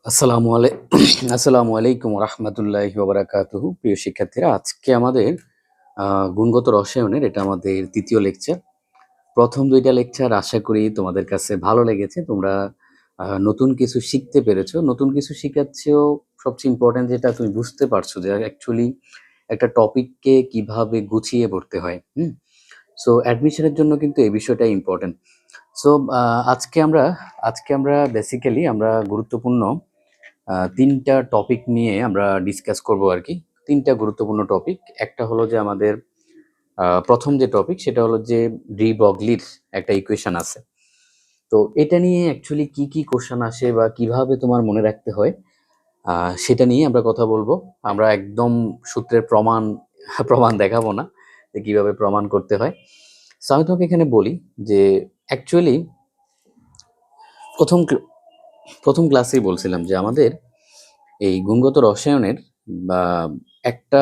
আসসালামু আলাইকুম রহমতুল্লাহি ওবারাকাতুহু। প্রিয় শিক্ষার্থীরা, আজকে আমাদের গুণগত রসায়নের এটা আমাদের তৃতীয় লেকচার। প্রথম দুইটা লেকচার আশা করি তোমাদের কাছে ভালো লেগেছে। তোমরা নতুন কিছু শিখতে পেরেছো। নতুন কিছু শিখার চেয়েও সবচেয়ে ইম্পর্টেন্ট যেটা তুমি বুঝতে পারছো যে অ্যাকচুয়ালি একটা টপিককে কিভাবে গুছিয়ে পড়তে হয়। সো অ্যাডমিশনের জন্য কিন্তু এই বিষয়টা ইম্পর্টেন্ট। সো আজকে আমরা বেসিক্যালি আমরা গুরুত্বপূর্ণ ৩টা টপিক নিয়ে আমরা ডিসকাস করব আরকি। ৩টা গুরুত্বপূর্ণ টপিক। একটা হলো যে আমাদের ১ম যে টপিক সেটা হলো যে ডি ব্রগলির একটা ইকুয়েশন আছে। তো এটা নিয়ে অ্যাকচুয়ালি কি কোয়েশ্চেন আসে বা কিভাবে তোমার মনে রাখতে হয় সেটা নিয়ে আমরা কথা বলবো। আমরা একদম সূত্রের প্রমাণ দেখাবো না যে কিভাবে প্রমাণ করতে হয়। সো আমি তোমাকে এখানে বলি যে অ্যাকচুয়ালি ১ম ১ম ক্লাসেই বলছিলাম যে আমাদের এই গুণগত রসায়নের বা একটা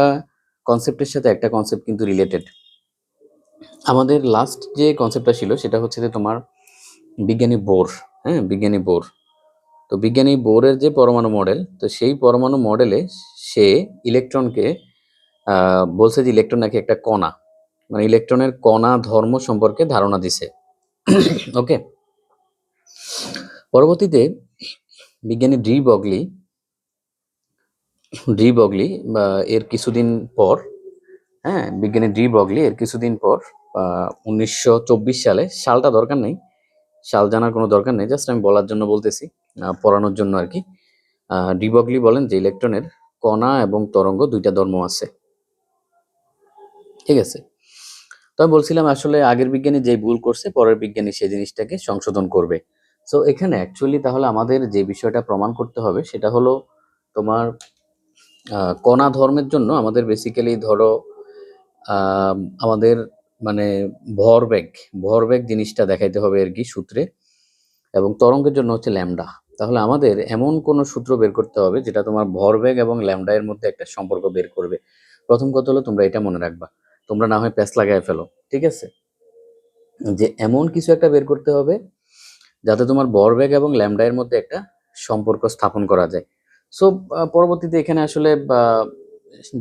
কনসেপ্টের সাথে একটা কনসেপ্ট কিন্তু রিলেটেড। আমাদের লাস্ট যে কনসেপ্টটা ছিল সেটা হচ্ছে যে তোমার বিজ্ঞানী বোর। বিজ্ঞানী বোর। তো বিজ্ঞানী বোরের যে পরমাণু মডেল, তো সেই পরমাণু মডেলে সে ইলেকট্রনকে বলছে যে ইলেকট্রন নাকি একটা কণা, মানে ইলেকট্রনের কণা ধর্ম সম্পর্কে ধারণা দিছে। ওকে। পরবর্তীতে বিজ্ঞানী ডি বগলি বা এর কিছুদিন পর, বিজ্ঞানী ডি ব্রগলি এর কিছুদিন পর ১৯২৪ সালে, সালটা দরকার নেই, সাল জানার কোনো দরকার নেই, জাস্ট আমি বলার জন্য বলতেছি, পড়ানোর জন্য আর কি। ডি ব্রগলি বলেন যে ইলেকট্রনের কণা এবং তরঙ্গ দুইটা ধর্ম আছে। ঠিক আছে। তো আমি বলছিলাম আসলে আগের বিজ্ঞানী যে ভুল করছে পরের বিজ্ঞানী সেই জিনিসটাকে সংশোধন করবে। সো এখানে অ্যাকচুয়ালি তাহলে আমাদের যে বিষয়টা প্রমাণ করতে হবে সেটা হলো তোমার কণা ধর্মের জন্য আমাদের বেসিক্যালি ধরো আমাদের মানে ভরবেগ জিনিসটা দেখাইতে হবে আর কি সূত্রে, এবং তরঙ্গের জন্য হচ্ছে ল্যামডা। তাহলে আমাদের এমন কোনো সূত্র বের করতে হবে যেটা তোমার ভরবেগ এবং ল্যামডা এর মধ্যে একটা সম্পর্ক বের করবে। প্রথম কথা হলো তোমরা এটা মনে রাখবা, তোমরা না হয় প্যাচ লাগায় ফেলো, ঠিক আছে, যে এমন কিছু একটা বের করতে হবে যাতে তোমার ভরবেগ এবং ল্যামডা এর মধ্যে একটা সম্পর্ক স্থাপন করা যায়। সো পরবর্তীতে এখানে আসলে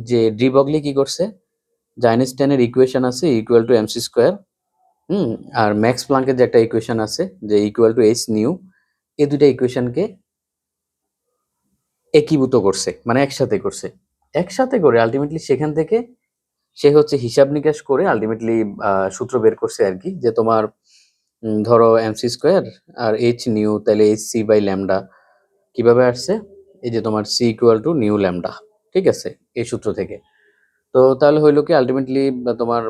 যে ডি ব্রগলি কি করছে, যে আইনস্টাইনের ইকুয়েশন আছে ইকুয়াল টু এমসি স্কোয়ার, আর ম্যাক্স প্লাঙ্কের যে একটা ইকুয়েশন আছে যে ইকুয়াল টু এইচ নিউ, এই দুইটা ইকুয়েশনকে একীভূত করছে, মানে একসাথে করে আলটিমেটলি সেখান থেকে সে হচ্ছে হিসাব নিকাশ করে আলটিমেটলি সূত্র বের করছে আর কি, যে তোমার ধরো এমসি স্কোয়ার আর এইচ নিউ, তাহলে এইচ সি বাই ল্যামডা কিভাবে আসছে, এই যে তোমার C equal to nu lambda, ঠিক আছে, এই সূত্র থেকে। তো তাহলে হইলো কি আলটিমেটলি তোমার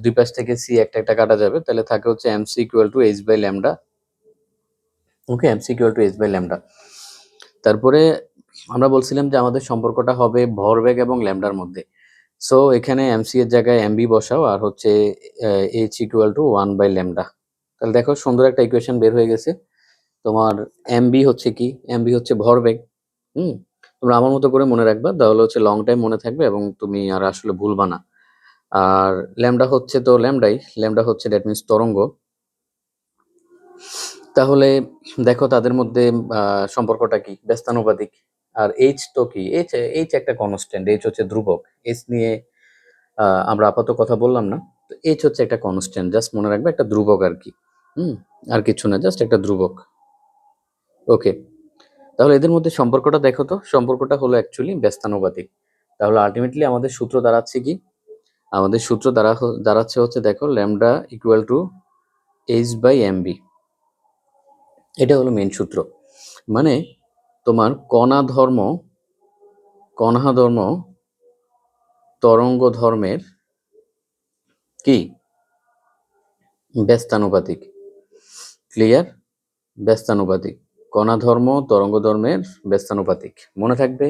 দুই পাশ থেকে সি একটা একটা কাটা যাবে, তাহলে থাকে হচ্ছে MC equal to H by lambda. Okay, MC equal to H by lambda. তারপরে আমরা বলছিলাম যে আমাদের সম্পর্কটা হবে ভরবেগ এবং ল্যামডার মধ্যে। সো এখানে এমসি এর জায়গায় এমবি বসাও, আর হচ্ছে H equal to 1 by lambda. তাহলে দেখো সুন্দর একটা ইকুয়েশন বের হয়ে গেছে। তোমার এমবি হচ্ছে কি, এমবি হচ্ছে ভরবেগ। তোমরা আমার মতো করে মনে রাখবা, তাহলে হচ্ছে লং টাইম মনে থাকবে এবং তুমি আর আসলে ভুলবা না। আর ল্যামডা হচ্ছে তো ল্যামডা হচ্ছে দ্যাট মিনস তরঙ্গ। তাহলে দেখো তাদের মধ্যে সম্পর্কটা কি, ব্যস্তানুপাতিক। আর এইচ তো কি, এইচ একটা কনস্ট্যান্ট, এইচ হচ্ছে ধ্রুবক। এইচ নিয়ে আমরা আপাতত কথা বললাম না। তো এইচ হচ্ছে একটা কনস্ট্যান্ট, জাস্ট মনে রাখবে একটা ধ্রুবক আর কি। আর কিছু না, জাস্ট একটা ধ্রুবক। ওকে। তাহলে এদের মধ্যে সম্পর্কটা দেখো তো, সম্পর্কটা হলো অ্যাকচুয়ালি ব্যস্তানুপাতিক। তাহলে আলটিমেটলি আমাদের সূত্র দাঁড়াচ্ছে কি, আমাদের সূত্র দাঁড়াচ্ছে হচ্ছে দেখো lambda equal to H by MB. এটা হলো মেন সূত্র। মানে তোমার কণা ধর্ম তরঙ্গ ধর্মের কি ব্যস্তানুপাতিক। ক্লিয়ার? ব্যস্তানুপাতিক। কণা ধর্ম তরঙ্গ ধর্মের ব্যস্তানুপাতিক, মনে থাকবে।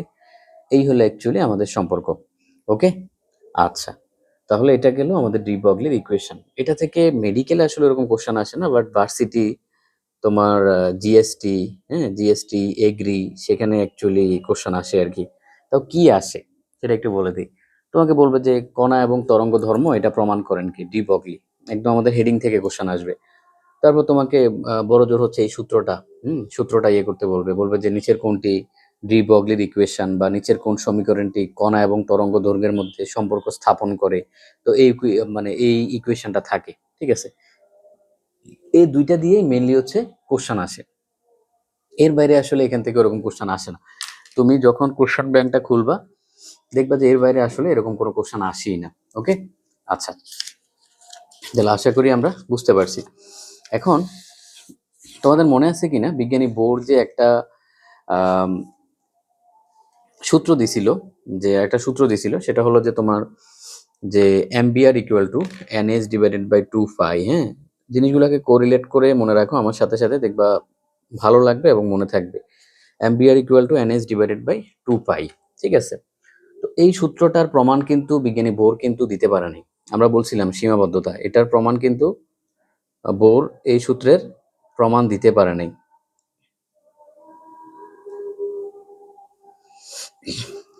এই হলো অ্যাকচুয়ালি আমাদের সম্পর্ক। ওকে, আচ্ছা। তাহলে এটা গেল আমাদের ডি ব্রগলির ইকুয়েশন। এটা থেকে মেডিকেলে আসলে এরকম কোশ্চেন আসে না, বাট ভার্সিটি তোমার জিএসটি, জিএসটি এগ্রি, সেখানে অ্যাকচুয়ালি কোশ্চেন আসে আর কি। তাও কি আসে সেটা একটু বলে দিই। তোমাকে বলবে যে কণা এবং তরঙ্গ ধর্ম এটা প্রমাণ করেন কি ডি ব্রগলি, একদম আমাদের হেডিং থেকে কোশ্চেন আসবে। তারপর তোমাকে বড় জোর হচ্ছে এই সূত্রটা, সূত্রটা ইয়ে করতে বলবে, বলবে যে নিচের কোনটি ডি ব্রগলির ইকুয়েশন বা নিচের কোন সমীকরণটি কণা এবং তরঙ্গ দৈর্ঘ্যের মধ্যে সম্পর্ক স্থাপন করে। তো এই মানে এই ইকুয়েশনটা থাকে, ঠিক আছে। এই দুইটা দিয়েই মেনলি হচ্ছে কোশ্চেন আসে, এর বাইরে আসলে এখান থেকে ওরকম কোশ্চেন আসে না। তুমি যখন কোশ্চেন ব্যাংকটা খুলবা দেখবা যে এর বাইরে আসলে এরকম কোনো কোশ্চেন আসেই না। ওকে, আচ্ছা, তাহলে আশা করি আমরা বুঝতে পারছি। এখন তোমাদের মনে আছে কিনা বিজ্ঞানী বোর যে একটা আম, সূত্র দিছিল, সেটা হলো যে তোমার যে MBR equal to NS divided by 2 pi. হ্যাঁ, জিনিসগুলোকে কোরিলেট করে মনে রাখো, আমার সাথে সাথে দেখবা ভালো লাগবে এবং মনে থাকবে। MBR equal to NS divided by 2 pi, ঠিক আছে। তো এই সূত্রটার প্রমাণ কিন্তু বিজ্ঞানী বোর কিন্তু দিতে পারেনি। আমরা বলছিলাম সীমাবদ্ধতা, এটার প্রমাণ কিন্তু বোর এই সূত্রের প্রমাণ দিতে পারে নাই।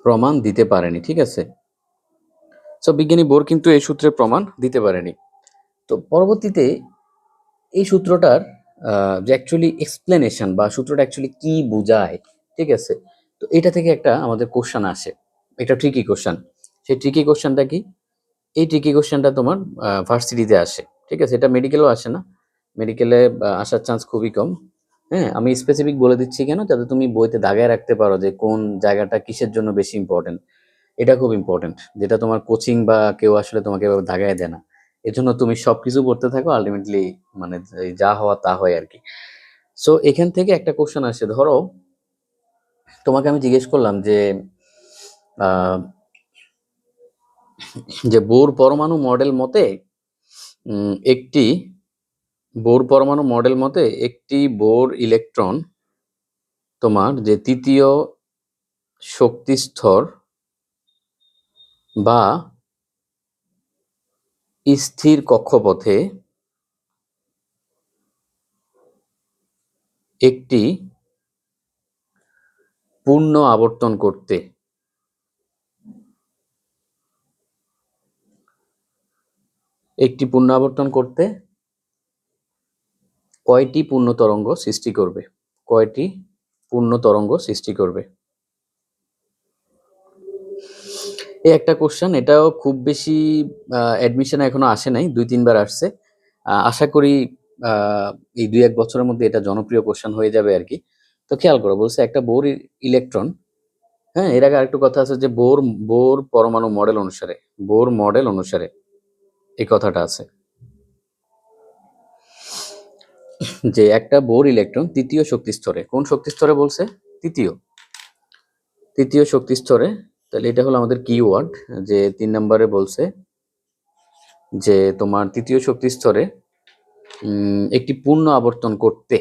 প্রমাণ দিতে পারেনি, ঠিক আছে। সো বিজ্ঞানী বোর কিন্তু এই সূত্রের প্রমাণ দিতে পারেনি। তো পরবর্তীতে এই সূত্রটার যে অ্যাকচুয়ালি এক্সপ্লেনেশন বা সূত্রটা অ্যাকচুয়ালি কি বোঝায়, ঠিক আছে। তো এটা থেকে একটা আমাদের কোশ্চেন আসে, এটা ট্রিকি কোশ্চেন। সেই ট্রিকি কোশ্চেনটা কি? এই ট্রিকি কোশ্চেনটা তোমার ভার্সিটিতে আসে, ঠিক আছে। এটা মেডিকেলও আসে না, মেডিকেলে আসার চান্স খুবই কম। হ্যাঁ, আমি স্পেসিফিক বলে দিচ্ছি কেন, যাতে তুমি বইতে দাগায় রাখতে পারো যে কোন জায়গাটা কিসের জন্য বেশি ইম্পর্টেন্ট। এটা খুব ইম্পর্টেন্ট, যেটা তোমার কোচিং বা কেউ আসলে তোমাকে এভাবে দাগায় দেয় না। এজন্য তুমি সবকিছু পড়তে থাকো, আলটিমেটলি মানে এই যা হওয়া তা হয় আর কি। সো এখান থেকে একটা কোশ্চেন আসে, ধরো তোমাকে আমি জিজ্ঞেস করলাম যে আহ, যে বোর পরমাণু মডেল মতে একটি বোর ইলেকট্রন তোমার যে তৃতীয় শক্তি স্তর বা স্থির কক্ষপথে একটি পূর্ণ আবর্তন করতে কয়টি পূর্ণ তরঙ্গ সৃষ্টি করবে? কয়টি পূর্ণ তরঙ্গ সৃষ্টি করবে? এই একটা কোশ্চেন, এটাও খুব বেশি অ্যাডমিশনে এখনো আসে নাই, 2-3 বার আসছে। আশা করি আহ, এই 2-1 বছরের মধ্যে এটা জনপ্রিয় কোশ্চেন হয়ে যাবে আর কি। তো খেয়াল করো, বলছে একটা বোর ইলেকট্রন, হ্যাঁ, এর আগে আরেকটু কথা আছে যে বোর পরমাণু মডেল অনুসারে এই কথাটা আছে যে একটা বোর ইলেকট্রন তৃতীয় শক্তি স্তরে, কোন শক্তি স্তরে বলছে? তৃতীয় তৃতীয় শক্তি স্তরে। তাহলে এটা হলো আমাদের কিওয়ার্ড, যে 3 নম্বরে বলছে যে তোমার তৃতীয় শক্তি স্তরে একটি পূর্ণ আবর্তন করতে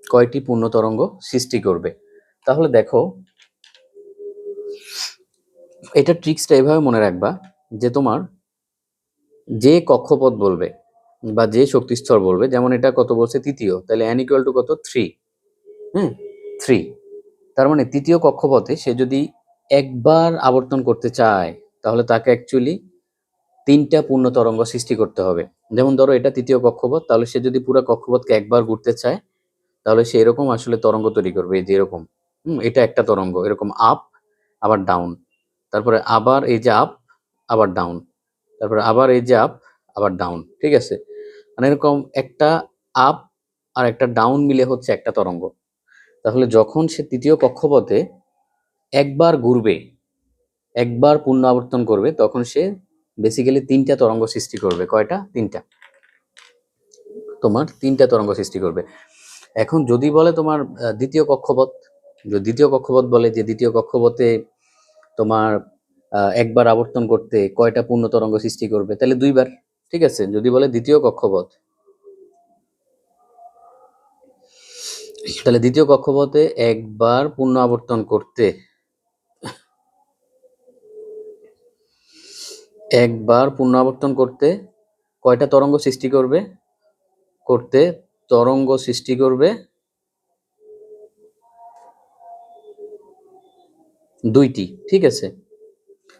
কয়টি পূর্ণ তরঙ্গ সৃষ্টি করবে। তাহলে দেখো, এটা ট্রিক্সটা এভাবে মনে রাখবা যে তোমার যে কক্ষপথ বলবে বা যে শক্তি স্তর বলবে, যেমন এটা কত বলছে? তৃতীয়, তাহলে n ইকুয়াল টু কত? 3। হ্যাঁ, 3। তার মানে তৃতীয় কক্ষপথে সে যদি একবার আবর্তন করতে চায়, তাহলে তাকে অ্যাকচুয়ালি 3টা পূর্ণ তরঙ্গ সৃষ্টি করতে হবে। যেমন ধরো এটা তৃতীয় কক্ষপথ, তাহলে সে যদি পুরো কক্ষপথকে একবার ঘুরতে চায়, তাহলে সে এরকম আসলে তরঙ্গ তৈরি করবে, এই যে এরকম। এটা একটা তরঙ্গ, এরকম আপ আবার ডাউন, তারপরে আবার এই যে আপ আবার ডাউন, তারপরে আবার এই যে আপ আবার ডাউন, ঠিক আছে। মানে এরকম একটা আপ আর একটা ডাউন মিলে হচ্ছে একটা তরঙ্গ। তাহলে যখন সে তৃতীয় কক্ষপথে একবার ঘুরবে, একবার পূর্ণ আবর্তন করবে, তখন সে বেসিক্যালি 3টা তরঙ্গ সৃষ্টি করবে। কয়টা? 3টা। তোমার 3টা তরঙ্গ সৃষ্টি করবে। এখন যদি বলে তোমার দ্বিতীয় কক্ষপথ, যদি দ্বিতীয় কক্ষপথ বলে যে দ্বিতীয় কক্ষপথে তোমার একবার আবর্তন করতে কয়টা পূর্ণ তরঙ্গ সৃষ্টি করবে, তাহলে 2বার, ঠিক আছে। যদি বলে দ্বিতীয় কক্ষপথ, তাহলে দ্বিতীয় কক্ষপথে একবার পূর্ণ আবর্তন করতে কয়টা তরঙ্গ সৃষ্টি করবে? তরঙ্গ সৃষ্টি করবে 2টি, ঠিক আছে।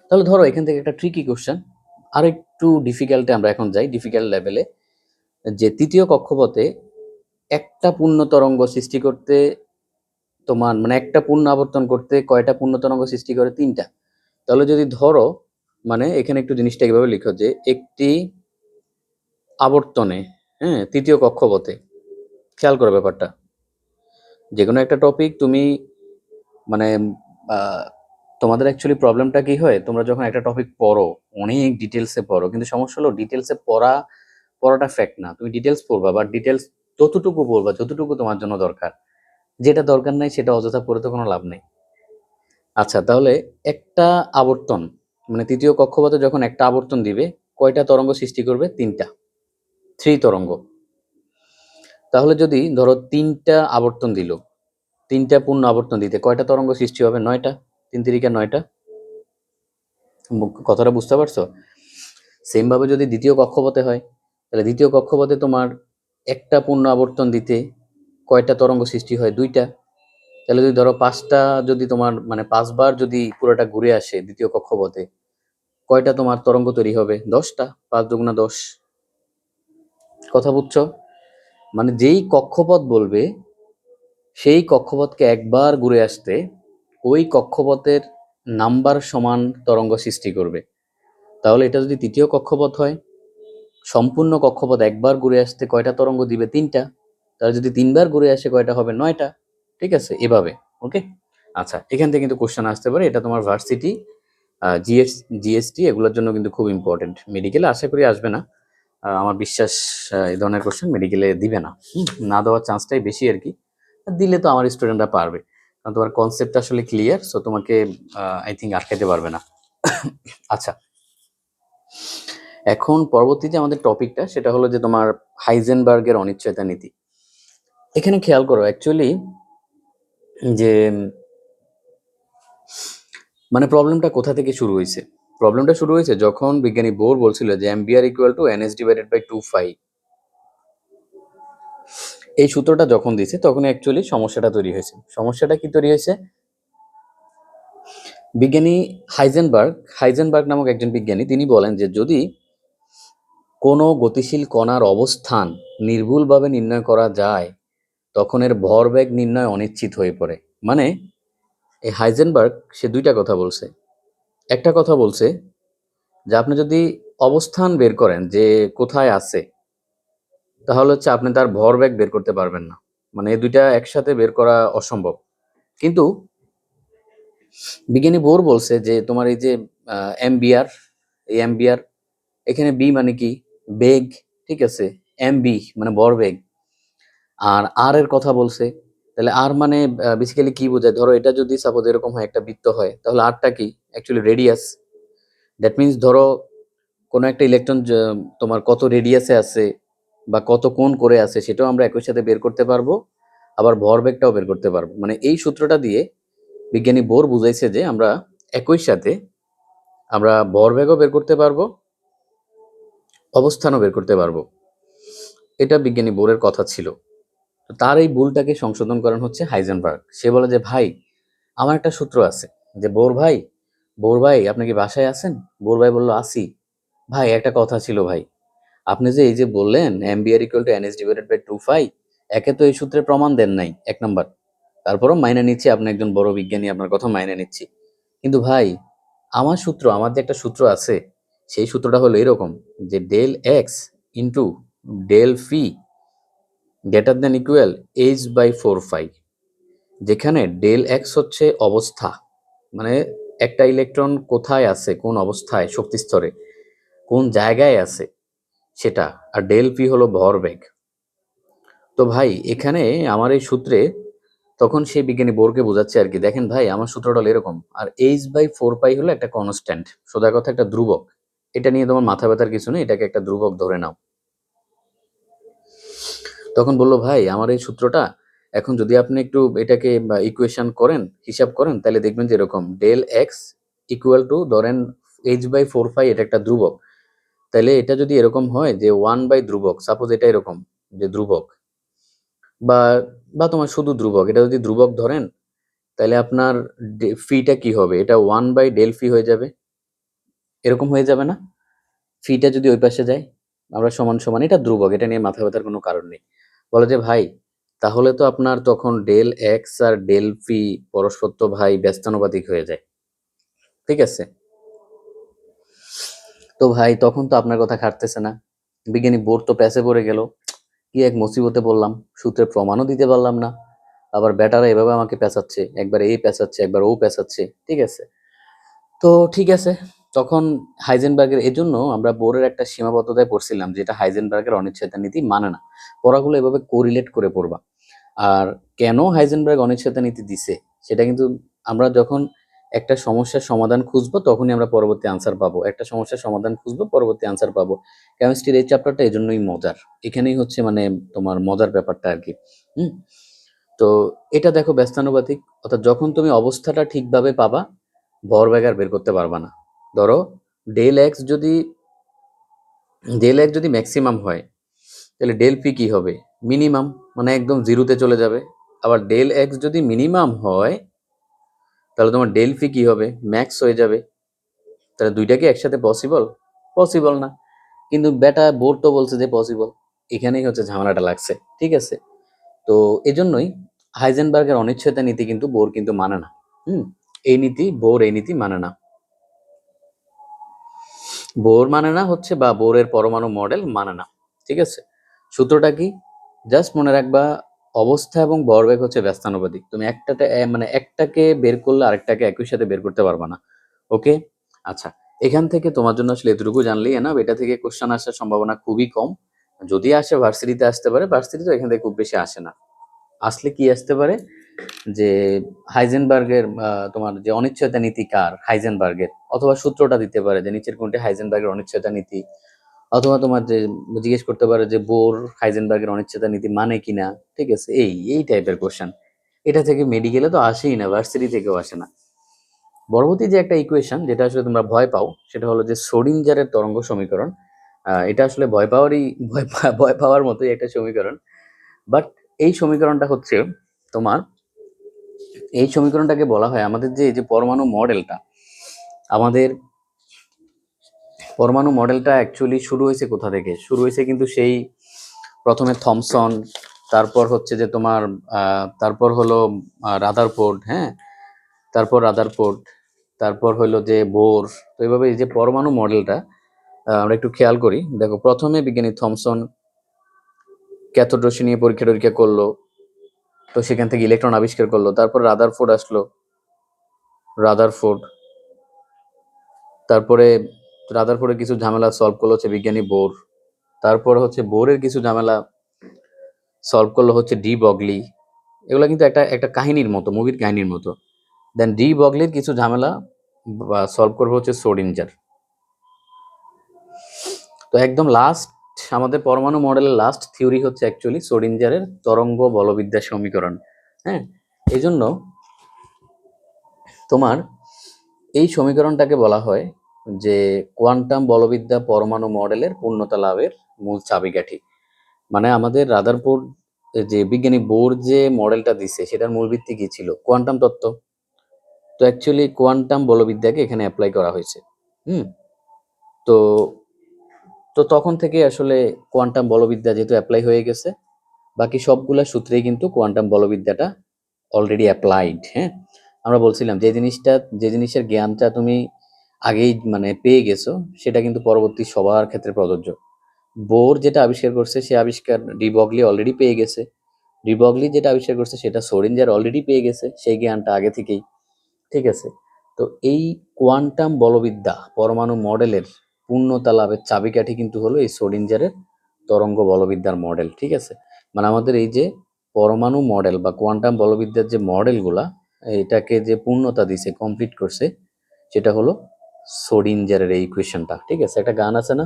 তাহলে ধরো এখান থেকে একটা ট্রিকি কোশ্চেন, আর একটু ডিফিকাল্টে আমরা এখন যাই, ডিফিকাল্ট লেভেলে, যে তৃতীয় কক্ষপথে একটা পূর্ণ তরঙ্গ সৃষ্টি করতে তোমার মানে একটা পূর্ণ আবর্তন করতে কয়টা পূর্ণ তরঙ্গ সৃষ্টি করে? 3টা। তাহলে যদি ধরো মানে এখানে একটু জিনিসটা এভাবে লিখো যে একটি আবর্তনে, হ্যাঁ, তৃতীয় কক্ষপথে, খেয়াল করো ব্যাপারটা, যে কোনো একটা টপিক তুমি মানে আহ, তোমাদের অ্যাকচুয়ালি প্রবলেমটা কি হয়, তোমরা যখন একটা টপিক পড়ো অনেক ডিটেলসে পড়ো, কিন্তু সমস্যা হলো ডিটেলসে পড়াটা ফ্যাক্ট না। তুমি ডিটেলস পড়বা বা ডিটেলস ততটুকু পড়বা যতটুকু তোমার জন্য দরকার। যেটা দরকার নাই সেটা অযথা পড়ে তো কোনো লাভ নেই। আচ্ছা, তাহলে একটা আবর্তন মানে তৃতীয় কক্ষপথে যখন একটা আবর্তন দিবে, কয়টা তরঙ্গ সৃষ্টি করবে? 3টা, 3 তরঙ্গ। তাহলে যদি ধরো 3টা আবর্তন দিল, 3টা পূর্ণ আবর্তন দিতে কয়টা তরঙ্গ সৃষ্টি হবে? 9টা। 3 তিরিকা 9টা। কথাটা বুঝতে পারছো? সেম ভাবে যদি দ্বিতীয় কক্ষপথে হয়, তাহলে দ্বিতীয় কক্ষপথে তোমার একটা পূর্ণ আবর্তন দিতে কয়টা তরঙ্গ সৃষ্টি হয়? 2টা। তাহলে যদি ধরো 5টা, যদি তোমার মানে 5বার যদি পুরোটা ঘুরে আসে দ্বিতীয় কক্ষপথে, কয়টা তোমার তরঙ্গ তৈরি হবে? 10টা। 5 দুগুণা 10। কথা বুঝছো? মানে যেই কক্ষপথ বলবে সেই কক্ষপথকে একবার ঘুরে আসতে ওই কক্ষপথের নাম্বার সমান তরঙ্গ সৃষ্টি করবে। তাহলে এটা যদি তৃতীয় কক্ষপথ হয়, সম্পূর্ণ কক্ষপথ একবার ঘুরে আসতে কয়টা তরঙ্গ দিবে? 3টা। তাহলে যদি 3বার ঘুরে আসে কয়টা হবে? 9টা। ঠিক আছে, এভাবে। ওকে। আচ্ছা, এখান থেকে কিন্তু কোশ্চেন আসতে পারে, এটা তোমার ভার্সিটি, জিএসটি এগুলোর জন্য কিন্তু খুব ইম্পর্টেন্ট। মেডিকেলে আশা করি আসবে না, আমার বিশ্বাস। এই ধরনের কোশ্চেন মেডিকেলে দিবে না, না দেওয়ার চান্সটাই বেশি আর কি। আর দিলে তো আমার স্টুডেন্টরা পারবে, কারণ তোমার কনসেপ্ট আসলে ক্লিয়ার, সো তোমাকে আই থিঙ্ক আটকাতে পারবে না। আচ্ছা, এখন পরবর্তী যে আমাদের টপিকটা সেটা হলো যে তোমার হাইজেনবার্গের অনিশ্চয়তা নীতি। এখানে খেয়াল করো অ্যাকচুয়ালি যে মানে প্রবলেমটা কোথা থেকে শুরু হয়েছে। প্রবলেমটা শুরু হয়েছে যখন বিজ্ঞানী বোর বলছিল যে MBR equal to NS divided by 2 phi. এই সূত্রটা যখন দিয়েছে তখন অ্যাকচুয়ালি সমস্যাটা তৈরি হয়েছে। সমস্যাটা কি তৈরি হয়েছে? বিজ্ঞানী হাইজেনবার্গ নামক একজন বিজ্ঞানী তিনি বলেন যে যদি কোনো গতিশীল কণার অবস্থান নির্ভুলভাবে নির্ণয় করা যায় তখন এর ভরবেগ নির্ণয় অনিশ্চিত হয়ে পড়ে। মানে এই হাইজেনবার্গ সে 2টা কথা বলছে। একটা কথা বলছে যে আপনি যদি অবস্থান বের করেন যে কোথায় আছে, তাহলে হচ্ছে আপনি তার ভরবেগ বের করতে পারবেন না। মানে এই 2টা একসাথে বের করা অসম্ভব। কিন্তু বিজ্ঞানী বোর বলছে যে তোমার এই যে এমবিআর, এই এমবিআর, এখানে বি মানে কি? বেগ। ঠিক আছে, এমবি মানে ভরবেগ। আর আর এর কথা বলছে, তাহলে আর মানে বেসিক্যালি কি বোঝায়? ধরো এটা যদি সাপোজ এরকম হয়, একটা বৃত্ত হয়, তাহলে আরটা কি? Actually radius. দ্যাট মিন্স ধরো কোনো একটা ইলেকট্রন তোমার কত রেডিয়াসে আছে বা কত কোণ করে আছে সেটাও আমরা একই সাথে বের করতে পারবো, আবার ভরবেগটাও বের করতে পারবো। মানে এই সূত্রটা দিয়ে বিজ্ঞানী বোর বুঝাইছে যে আমরা একই সাথে আমরা ভরবেগও বের করতে পারবো, অবস্থানও বের করতে পারবো। এটা বিজ্ঞানী বোরের কথা ছিল। তো তার এই ভুলটাকে সংশোধন করেন হচ্ছে হাইজেনবার্গ। সে বলে যে ভাই, আমার একটা সূত্র আছে, যে বোর ভাই আপনি কি বাসায় আছেন? বোর ভাই বলল আসি। ভাই একটা কথা ছিল ভাই, আপনি যে এই যে বললেন MBR equal to NS divided by 2 phi, একে তো এই সূত্রের প্রমাণ দেন নাই, 1 নাম্বার। তারপরও মাইনে নিচ্ছি, আপনি একজন বড় বিজ্ঞানী, আপনার কথা মাইনে নিচ্ছি। কিন্তু ভাই, আমার যে একটা সূত্র আছে, সেই সূত্রটা হলো এরকম যে del x into del phi greater than equal h/4 phi, যেখানে ডেল এক্স হচ্ছে অবস্থা, মানে একটা ইলেকট্রন কোথায় আছে, কোন অবস্থায় শক্তি স্তরে, কোন জায়গায় আছে সেটা, আর ডেল পি হলো ভরবেগ। তো ভাই এখানে আমার এই সূত্রে, তখন সেই বিজ্ঞানী বোরকে বোঝাচ্ছে আর কি, দেখেন ভাই আমার সূত্রটা হলো এরকম, আর h/4 পাই হলো একটা কনস্ট্যান্ট, সোজা কথা একটা ধ্রুবক। এটা নিয়ে তোমার মাথা ব্যথার কিছু নেই, এটাকে একটা ধ্রুবক ধরে নাও। তখন বলল ভাই আমার এই সূত্রটা এখন যদি আপনি একটু এটাকে ইকুয়েশন করেন, হিসাব করেন, তাহলে দেখবেন যে এরকম ডেল এক্স ইকুয়াল টু ধরেন h/4 ফাই, এটা একটা ধ্রুবক। তাহলে এটা যদি এরকম হয় যে 1/ধ্রুবক, সাপোজ এটা এরকম যে ধ্রুবক, বা বা তোমার শুধু ধ্রুবক, এটা যদি ধ্রুবক ধরেন, তাহলে আপনার ফিটা কি হবে? এটা 1/ডেল ফি হয়ে যাবে। এরকম হয়ে যাবে না? ফিটা যদি ওই পাশে যায়, আমরা সমান সমান, এটা ধ্রুবক, এটা নিয়ে মাথা ব্যথার কোনো কারণ নেই। বলে যে ভাই, তাহলে তো আপনার তখন ডেল এক্স আর ডেল পি পরস্পর তো ভাই ব্যস্তানুপাতিক হয়ে যায়, ঠিক আছে? তো ভাই তখন তো আপনার কথা খাটতেছে না, বিজ্ঞানী বোর্ড তো প্যাচে পড়ে গেল, কি এক মুসিবতে বললাম, সূত্রের প্রমাণও দিতে পারলাম না, আবার ব্যাটারা এভাবে আমাকে পেঁচাচ্ছে, একবার এই পেঁচাচ্ছে একবার ও পেঁচাচ্ছে, ঠিক আছে? তো ঠিক আছে, তখন হাইজেনবার্গের এজন্য আমরা বোরের একটা সীমাবদ্ধতায় পড়ছিলাম, যেটা হাইজেনবার্গের অনিশ্চয়তা নীতি মানে না। পড়াগুলো এভাবে কোরিলেট করে পড়বা। আর কেন হাইজেনবার্গ অনিশ্চয়তা নীতি দিছে সেটা কিন্তু আমরা যখন একটা সমস্যার সমাধান খুঁজবো তখনই আমরা পরবর্তী আনসার পাবো, একটা সমস্যার সমাধান খুঁজবো পরবর্তী আনসার পাবো। কেমিস্ট্রির এই চ্যাপ্টারটা এই জন্যই মজার, এখানেই হচ্ছে মানে তোমার মজার ব্যাপারটা আর কি। হুম। তো এটা দেখো ব্যস্তানুপাতিক, অর্থাৎ যখন তুমি অবস্থাটা ঠিকভাবে পাবা ভরবেগ আর বের করতে পারবা না। ধরো ডেল এক্স যদি ম্যাক্সিমাম হয়, তাহলে ডেল পি কি হবে? মিনিমাম, মানে একদম জিরোতে চলে যাবে। আবার ডেল এক্স যদি মিনিমাম হয়, তাহলে তোমার ডেল পি কি হবে? ম্যাক্স হয়ে যাবে। তাহলে দুইটা কি একসাথে পসিবল? পসিবল না। কিন্তু বেটা বোর তো বলছে যে পসিবল, এখানেই হচ্ছে ঝামেলাটা লাগছে, ঠিক আছে? তো এজন্যই হাইজেনবার্গের অনিশ্চয়তা নীতি কিন্তু বোর কিন্তু মানে না। হুম। এই নীতি মানে না। বোর মানে না হচ্ছে, বা বোরের পরমাণু মডেল মানে না, ঠিক আছে? সূত্রটা কি? জাস্ট মনে রাখবা, অবস্থা এবং ভরবেগ হচ্ছে ব্যস্তানুপাতিক। তুমি মানে একটাকে বের করলে আরেকটাকে একই সাথে বের করতে পারবা না। ওকে? আচ্ছা, এখান থেকে তোমার জন্য আসলে এতটুকু জানলেই এনাফ। এটা থেকে কোশ্চেন আসার সম্ভাবনা খুবই কম। যদি আসে ভার্সিটিতে আসতে পারে, ভার্সিটি তো এখান থেকে খুব বেশি আসে না। আসলে কি আসতে পারে, যে হাইজেনবার্গের তোমার যে অনিশ্চয়তা নীতি কার, হাইজেনবার্গের, অথবা সূত্রটা দিতে পারে যে নিচের কোনটি হাইজেনবার্গের অনিশ্চয়তা নীতি, অথবা তোমার যে জিজ্ঞেস করতে পারে যে বোর হাইজেনবার্গের অনিশ্চয়তা নীতি মানে কিনা, ঠিক আছে? এই টাইপের কোশ্চেন। এটা থেকে মেডিকেলে তো আসেই না, ভার্সিটি থেকেও আসে না। পরবর্তী যে একটা ইকুয়েশন যেটা আসলে তোমরা ভয় পাও, সেটা হলো যে শ্রোডিঞ্জারের তরঙ্গ সমীকরণ। এটা আসলে ভয় পাওয়ার মতোই একটা সমীকরণ। বাট এই সমীকরণটা হচ্ছে তোমার, এই সমীকরণটাকে বলা হয় আমাদের যে এই যে পরমাণু মডেলটা, আমাদের পরমাণু মডেলটা অ্যাকচুয়ালি শুরু হয়েছে কোথা থেকে? শুরু হয়েছে কিন্তু সেই প্রথমে থমসন, তারপর হচ্ছে যে তোমার তারপর হলো রাদারফোর্ড, হ্যাঁ, তারপর রাদারফোর্ড, তারপর হলো যে বোর। তো এইভাবে এই যে পরমাণু মডেলটা আমরা একটু খেয়াল করি। দেখো, প্রথমে বিজ্ঞানী থমসন ক্যাথোড রশ্মি নিয়ে পরীক্ষা টরীক্ষা করলো, তো সেখান থেকে ইলেকট্রন আবিষ্কার করলো। তারপর রাদারফোর্ড আসলো, রাদারফোর্ড, তারপরে রাদারফোর্ডের কিছু ঝামেলা সলভ করলো হচ্ছে বিজ্ঞানী বোর। তারপর হচ্ছে বোরের কিছু ঝামেলা সলভ করলো হচ্ছে ডি বগলি। এগুলো কিন্তু একটা একটা কাহিনীর মতো, মুভির কাহিনীর মতো। দেন ডি বগলির কিছু ঝামেলা সলভ করবো হচ্ছে শ্রোডিঞ্জার। তো একদম লাস্ট, আমাদের পরমাণু মডেলের লাস্ট থিওরি হচ্ছে অ্যাকচুয়ালি শ্রোডিঞ্জারের তরঙ্গ বলবিদ্যা সমীকরণ। হ্যাঁ, এই জন্য তোমার এই সমীকরণটাকে বলা হয় যে কোয়ান্টাম বলবিদ্যা পরমাণু মডেলের পূর্ণতা লাভের মূল চাবিকাঠি। মানে আমাদের রাদারফোর্ড যে বিজ্ঞানী বোর যে মডেলটা দিছে সেটার মূল ভিত্তি কি ছিল? কোয়ান্টাম তত্ত্ব। তো অ্যাকচুয়ালি কোয়ান্টাম বলবিদ্যাকে এখানে অ্যাপ্লাই করা হয়েছে। হুম। তো তো তখন থেকে আসলে কোয়ান্টাম বলবিদ্যা যেহেতু অ্যাপ্লাই হয়ে গেছে, বাকি সবগুলা সূত্রেই কিন্তু কোয়ান্টাম বলবিদ্যাটা অলরেডি অ্যাপ্লাইড। হ্যাঁ, আমরা বলছিলাম যে জিনিসের জ্ঞানটা তুমি আগেই মানে পেয়ে গেছো, সেটা কিন্তু পরবর্তী সবার ক্ষেত্রে প্রযোজ্য। বোর যেটা আবিষ্কার করছে সে আবিষ্কার ডি বগলি অলরেডি পেয়ে গেছে, ডি বগলি যেটা আবিষ্কার করছে সেটা সোরিঞ্জার অলরেডি পেয়ে গেছে, সেই জ্ঞানটা আগে থেকেই, ঠিক আছে? তো এই কোয়ান্টাম বলবিদ্যা পরমাণু মডেলের পূর্ণতা লাভের চাবিকাঠি কিন্তু হলো এই সোডিঞ্জারের তরঙ্গ বলবিদ্যার মডেল, ঠিক আছে? মানে আমাদের এই যে পরমাণু মডেল বা কোয়ান্টাম বলবিদ্যার যে মডেলগুলা, এটাকে যে পূর্ণতা দিছে, কমপ্লিট করছে, সেটা হলো সোডিঞ্জারের এই ইকুয়েশনটা, ঠিক আছে? একটা গান আছে না,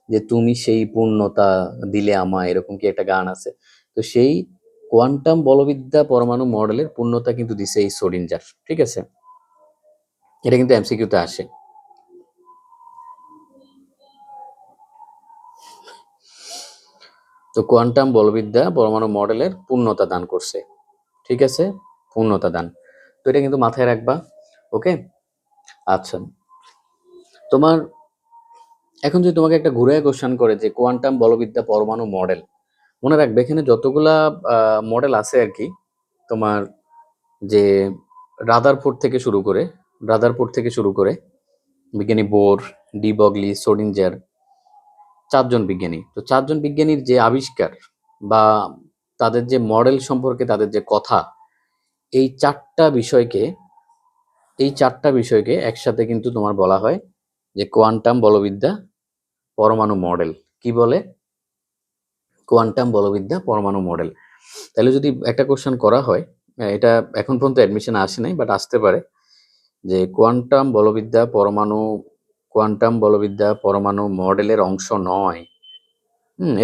যে তুমি সেই পূর্ণতা দিলে আমায়, এরকম কি একটা গান আছে? তো সেই কোয়ান্টাম বলবিদ্যা পরমাণু মডেলের পূর্ণতা কিন্তু দিছে এই সোডিঞ্জার, ঠিক আছে? এটা কিন্তু এমসিকিউতে আসে। তো কোয়ান্টাম বলবিদ্যা পরমাণু মডেলের পূর্ণতা দান করছে, ঠিক আছে? পূর্ণতা দান। তো এটা কিন্তু মাথায় রাখবা। ওকে? আচ্ছা, তোমার এখন যদি তোমাকে একটা ঘুরে কোশ্চেন করে যে কোয়ান্টাম বলবিদ্যা পরমাণু মডেল, মনে রাখবে এখানে যতগুলা মডেল আছে আর কি, তোমার যে রাদারফোর্ড থেকে শুরু করে বিজ্ঞানী বোর, ডি বগলি, সোডিঞ্জার, 4 জন বিজ্ঞানী। তো 4 জন বিজ্ঞানীর যে আবিষ্কার বা তাদের যে মডেল সম্পর্কে তাদের যে কথা, এই 4টা বিষয়কে একসাথে কিন্তু তোমার বলা হয় যে কোয়ান্টাম বলবিদ্যা পরমাণু মডেল। কি বলে? কোয়ান্টাম বলবিদ্যা পরমাণু মডেল। তাহলে যদি একটা কোশ্চেন করা হয়, এটা এখন পর্যন্ত অ্যাডমিশন আসে নাই, বাট আসতে পারে, যে কোয়ান্টাম বলবিদ্যা পরমাণু মডেলের অংশ নয়।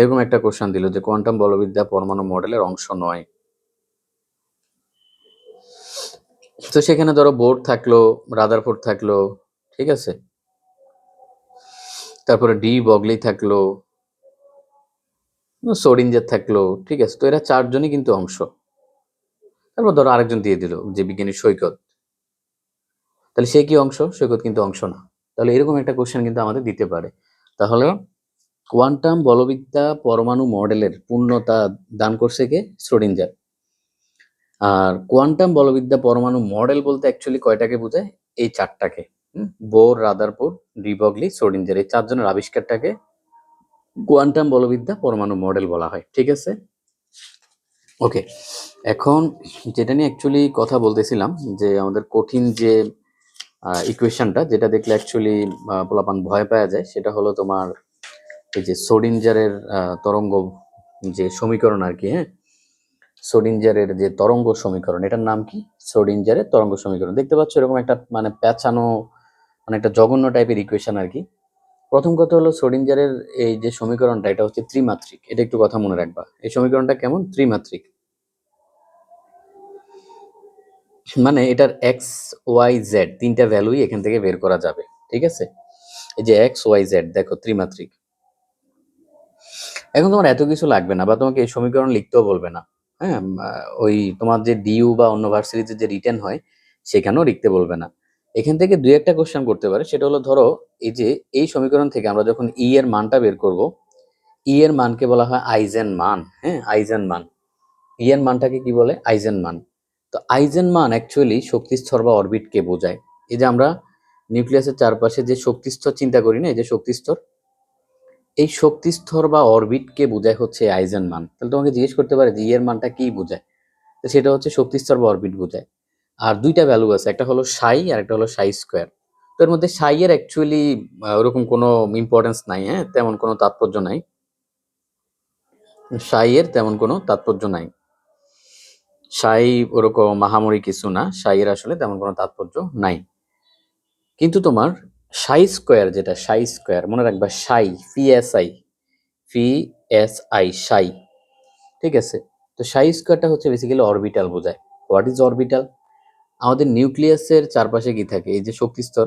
এরকম একটা কোশ্চেন দিল যে কোয়ান্টাম বলবিদ্যা পরমাণু মডেলের অংশ নয়। তো সেখানে ধরো বোর থাকলো, রাদারফোর্ড থাকলো, ঠিক আছে, তারপরে ডি বগলি থাকলো, সোডিঞ্জার থাকলো, ঠিক আছে। তো এরা 4জনই কিন্তু অংশ। তারপর ধরো আরেকজন দিয়ে দিল যে বিজ্ঞানী সৈকত, তাহলে সে কি অংশ? সৈকত কিন্তু অংশ না। তাহলে এরকম একটা কোশ্চেন কিন্তু আমাদের দিতে পারে। তাহলে কোয়ান্টাম বলবিদ্যা পরমাণু মডেলের পূর্ণতা দান করছে কে? শ্রোডিঞ্জার। আর কোয়ান্টাম বলবিদ্যা পরমাণু মডেল বলতে অ্যাকচুয়ালি কয়টাকে বোঝায়? এই 4টাকে। বোর, রাদারফোর্ড, ডি বগলি, শ্রোডিঞ্জার, এই 4জনের আবিষ্কারটাকে কোয়ান্টাম বলবিদ্যা পরমাণু মডেল বলা হয়। ঠিক আছে, ওকে। এখন যেটা নিয়ে অ্যাকচুয়ালি কথা বলতেছিলাম, যে আমাদের কঠিন যে ইকুয়েশনটা, যেটা দেখলে অ্যাকচুয়ালি পোলাপান ভয় পাওয়া যায়, সেটা হলো তোমার এই যে সোডিঞ্জারের তরঙ্গ যে সমীকরণ আর কি। হ্যাঁ, সোডিঞ্জারের যে তরঙ্গ সমীকরণ, এটার নাম কি? সোডিঞ্জারের তরঙ্গ সমীকরণ। দেখতে পাচ্ছ এরকম একটা মানে প্যাঁচানো, মানে একটা জঘন্য টাইপের ইকুয়েশন আর কি। প্রথম কথা হলো সোডিঞ্জারের এই যে সমীকরণটা, এটা হচ্ছে ত্রিমাত্রিক। এটা একটু কথা মনে রাখবা। এই সমীকরণটা কেমন? ত্রিমাত্রিক। মানে এটার এক্স, ওয়াই, জেড 3টা ভ্যালুই এখান থেকে বের করা যাবে। ঠিক আছে, এই যে এক্স, ওয়াই, জেড দেখো ত্রিমাত্রিক। এখন তোমার এত কিছু লাগবে না, বা তোমাকে এই সমীকরণ লিখতেও বলবে না। হ্যাঁ, ওই তোমার যে ডিইউ বা অন্য ভার্সিটিতে যে রিটেন হয়, সেখানেও লিখতে বলবে না। এখান থেকে 2-1টা কোশ্চেন করতে পারে। সেটা হলো ধরো এই যে এই সমীকরণ থেকে আমরা যখন ই এর মানটা বের করব, ই এর মানকে বলা হয় আইজেন মান। হ্যাঁ, আইজেন মান। ই এর মানটাকে কি বলে? আইজেন মান। তো আইজেন মান অ্যাকচুয়ালি শক্তিস্তর বা অরবিটকে বোঝায়। এই যে আমরা নিউক্লিয়াসের চারপাশে যে শক্তিস্তর চিন্তা করি না, এই যে শক্তিস্তর, এই শক্তিস্তর বা অরবিটকে বোঝায় হচ্ছে আইজেন মান। তাহলে তোমাকে জিজ্ঞেস করতে পারে যে ই এর মানটা কি বোঝায়, তো সেটা হচ্ছে শক্তিস্তর বা অরবিট বোঝায়। আর 2টা ভ্যালু আছে, একটা হলো সাই আর একটা হলো সাই স্কোয়ার। তো এর মধ্যে সাই এর অ্যাকচুয়ালি ওরকম কোনো ইম্পর্টেন্স নাই। হ্যাঁ, তেমন কোনো তাৎপর্য নাই। সাই এর তেমন কোনো তাৎপর্য নাই। সাই ওরকম মাহামরি কিছু না, সাই এর আসলে তেমন কোনো তাৎপর্য নাই। কিন্তু তোমার সাই স্কোয়ার, যেটা সাই স্কোয়ার, মনে রাখবা সাই, পি এস আই, সাই। ঠিক আছে, তো সাই স্কোয়ারটা হচ্ছে বেসিক্যালি অরবিটাল বোঝায়। What is orbital? আমাদের নিউক্লিয়াসের চারপাশে কি থাকে? এই যে শক্তিস্তর।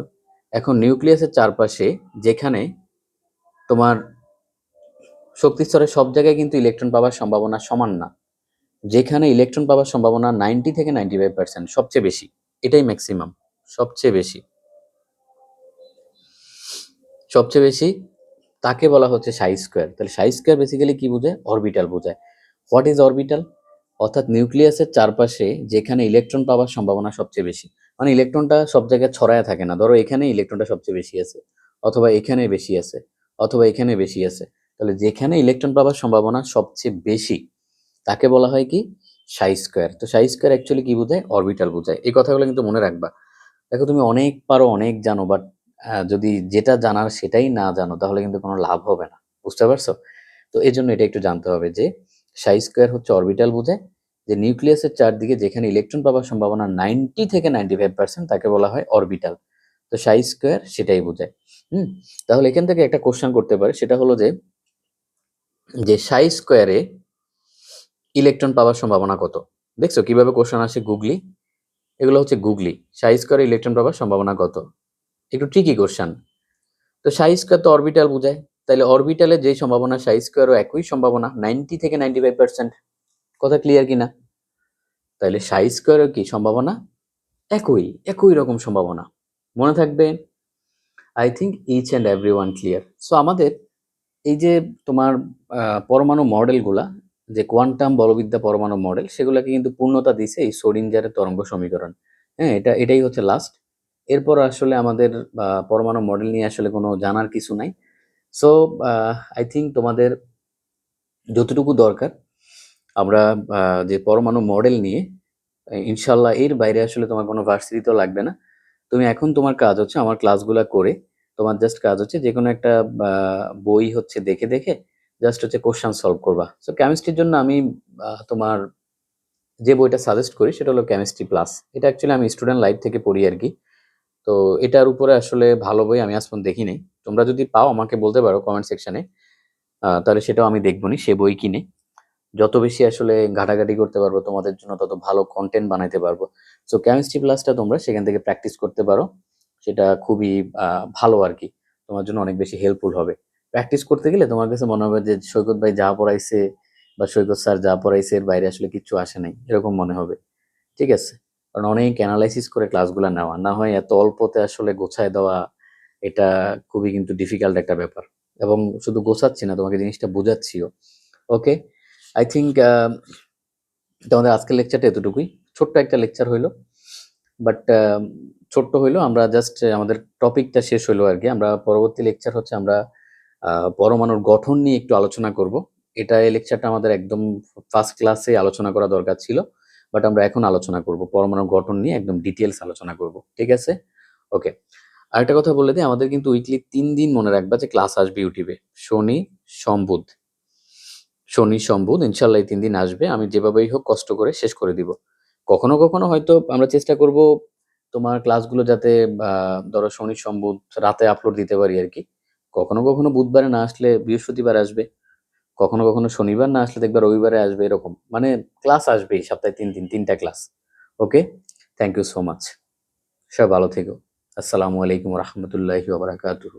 এখন নিউক্লিয়াসের চারপাশে যেখানে তোমার শক্তিস্তরের সব জায়গায় কিন্তু ইলেকট্রন পাওয়ার সম্ভাবনা সমান না। যেখানে ইলেকট্রন পাওয়ার সম্ভাবনা 90 থেকে 95%, সবচেয়ে বেশি, এটাই ম্যাক্সিমাম, সবচেয়ে বেশি, সবচেয়ে বেশি, তাকে বলা হচ্ছে সাই স্কোয়ার। তাহলে সাই স্কোয়ার বেসিক্যালি কি বোঝায়? অরবিটাল বোঝায়। What is orbital? অর্থাৎ নিউক্লিয়াসের চারপাশে যেখানে ইলেকট্রন পাওয়ার সম্ভাবনা সবচেয়ে বেশি, মানে ইলেকট্রনটা সব জায়গায় ছড়ায় থাকে না। ধরো এখানে ইলেকট্রনটা সবচেয়ে বেশি আছে, অথবা এখানে বেশি আছে, অথবা এখানে বেশি আছে। তাহলে যেখানে ইলেকট্রন পাওয়ার সম্ভাবনা সবচেয়ে বেশি, তাকে বলা হয় কি? সাই স্কোয়ার। তো সাই স্কোয়ার অ্যাকচুয়ালি কি বোঝায়? অরবিটাল বোঝায়। এই কথাগুলো কিন্তু মনে রাখবা। দেখো তুমি অনেক পারো, অনেক জানো, বাট যদি যেটা জানার সেটাই না জানো, তাহলে কিন্তু কোনো লাভ হবে না। বুঝতে পারছো? তো এই জন্য এটা একটু জানতে হবে যে সাই স্কোয়ার হচ্ছে অরবিটাল বোঝায়। যে নিউক্লিয়াসের চারদিকে যেখানে ইলেকট্রন পাওয়ার সম্ভাবনা 90 থেকে 95%, তাকে বলা হয় অরবিটাল। তো সাই স্কোয়ার সেটাই বোঝায়। তাহলে এখান থেকে একটা কোশ্চেন করতে পারে, সেটা হলো যে যে সাই স্কোয়ারে ইলেকট্রন পাওয়ার সম্ভাবনা কত? দেখছো কিভাবে কোশ্চেন আসে? গুগলি, এগুলো হচ্ছে গুগলি। সাই স্কোয়ারে ইলেকট্রন পাওয়ার সম্ভাবনা কত? একটু ট্রিকি কোশ্চেন। তো সাই স্কোয়ার তো অরবিটাল বোঝায়, তাহলে অরবিটালে যেই সম্ভাবনা, সাই স্কোয়ারও একই সম্ভাবনা, 90 থেকে 95%। কথা ক্লিয়ার কিনা? তাহলে সাই স্কোয়ারও কি সম্ভাবনা? একই, একই রকম সম্ভাবনা। মনে থাকবে? I think each and every one clear. So আমাদের এই যে তোমার পরমাণু মডেলগুলা, যে কোয়ান্টাম বলবিদ্যা পরমাণু মডেল সেগুলোকে কিন্তু পূর্ণতা দিছে এই শ্রোডিঞ্জারের তরঙ্গ সমীকরণ। হ্যাঁ, এটাই হচ্ছে লাস্ট। এরপর আসলে আমাদের পরমাণু মডেল নিয়ে আসলে কোনো জানার কিছু নাই। সো আই থিঙ্ক তোমাদের যতটুকু দরকার আমরা যে পরমাণু মডেল নিয়ে ইনশাল্লাহ এর বাইরে আসলে তোমার কোনো ভার্সিটি তো লাগবে না। তুমি এখন তোমার কাজ হচ্ছে আমার ক্লাসগুলা করে তোমার জাস্ট কাজ হচ্ছে যে কোনো একটা বই হচ্ছে দেখে দেখে জাস্ট হচ্ছে কোশ্চেন সলভ করবা। সো কেমিস্ট্রির জন্য আমি তোমার যে বইটা সাজেস্ট করি সেটা হলো কেমিস্ট্রি প্লাস। এটা অ্যাকচুয়ালি আমি স্টুডেন্ট লাইফ থেকে পড়ি আর কি। তো এটার উপরে আসলে ভালো বই আমি আজ পর্যন্ত দেখি নাই। তোমরা যদি পাও আমাকে বলতে পারো কমেন্ট সেকশনে, তাহলে সেটাও আমি দেখবনি, সে বই কিনে যত বেশি আসলে ঘাটাঘাটি করতে পারবো তোমাদের জন্য তত ভালো কন্টেন্ট বানাইতে পারবো। সো কেমিস্ট্রি প্লাসটা তোমরা সেখান থেকে প্র্যাকটিস করতে পারো, সেটা খুবই ভালো আর কি, তোমার জন্য অনেক বেশি হেল্পফুল হবে। প্র্যাকটিস করতে গেলে তোমার কাছে মনে হবে যে সৈকত ভাই যা পড়াইছে বা সৈকত স্যার যা পড়াইছে এর বাইরে আসলে কিচ্ছু আসে নাই, এরকম মনে হবে। ঠিক আছে? কারণ অনেক অ্যানালাইসিস করে ক্লাসগুলো নেওয়া, না হয় এত অল্পতে আসলে গোছায় দেওয়া, এটা খুবই কিন্তু ডিফিকাল্ট একটা ব্যাপার। এবং শুধু গোছাচ্ছি না, তোমাকে জিনিসটা বোঝাচ্ছিও। ওকে, আই থিঙ্ক তোমাদের আজকের লেকচারটা এতটুকুই। ছোট্ট একটা লেকচার হইলো, বাট ছোট্ট হইলো, আমরা জাস্ট আমাদের টপিকটা শেষ হইলো আর কি। আমরা পরবর্তী লেকচার হচ্ছে আমরা পরমাণুর গঠন নিয়ে একটু আলোচনা করব। এটা এই লেকচারটা আমাদের একদম ফার্স্ট ক্লাসে আলোচনা করা দরকার ছিল, বাট আমরা এখন আলোচনা করব পরমাণুর গঠন নিয়ে, একদম ডিটেলস আলোচনা করব। ঠিক আছে? ওকে, আরেকটা কথা বলে দিই, আমাদের কিন্তু উইকলি 3 দিন মনে রাখবা যে ক্লাস আসবে ইউটিউবে। শনি, সোম, বুধ। শনি, সোম, বুধ ইনশাল্লাহ এই 3 দিন আসবে। আমি যেভাবেই হোক কষ্ট করে শেষ করে দিব। কখনো কখনো হয়তো আমরা চেষ্টা করব তোমার ক্লাসগুলো যাতে ধরো শনি, সোম, বুধ রাতে আপলোড দিতে পারি আর কি। কখনো কখনো বুধবারে না আসলে বৃহস্পতিবার আসবে, কখনো কখনো শনিবার না আসলে দেখবা রবিবারে আসবে, এরকম মানে ক্লাস আসবেই সপ্তাহে 3 দিন, 3টা class. Okay, thank you so much. সবাই ভালো থেকো। আসসালামু আলাইকুম রহমতুল্লাহি ওয়া বারাকাতুহু।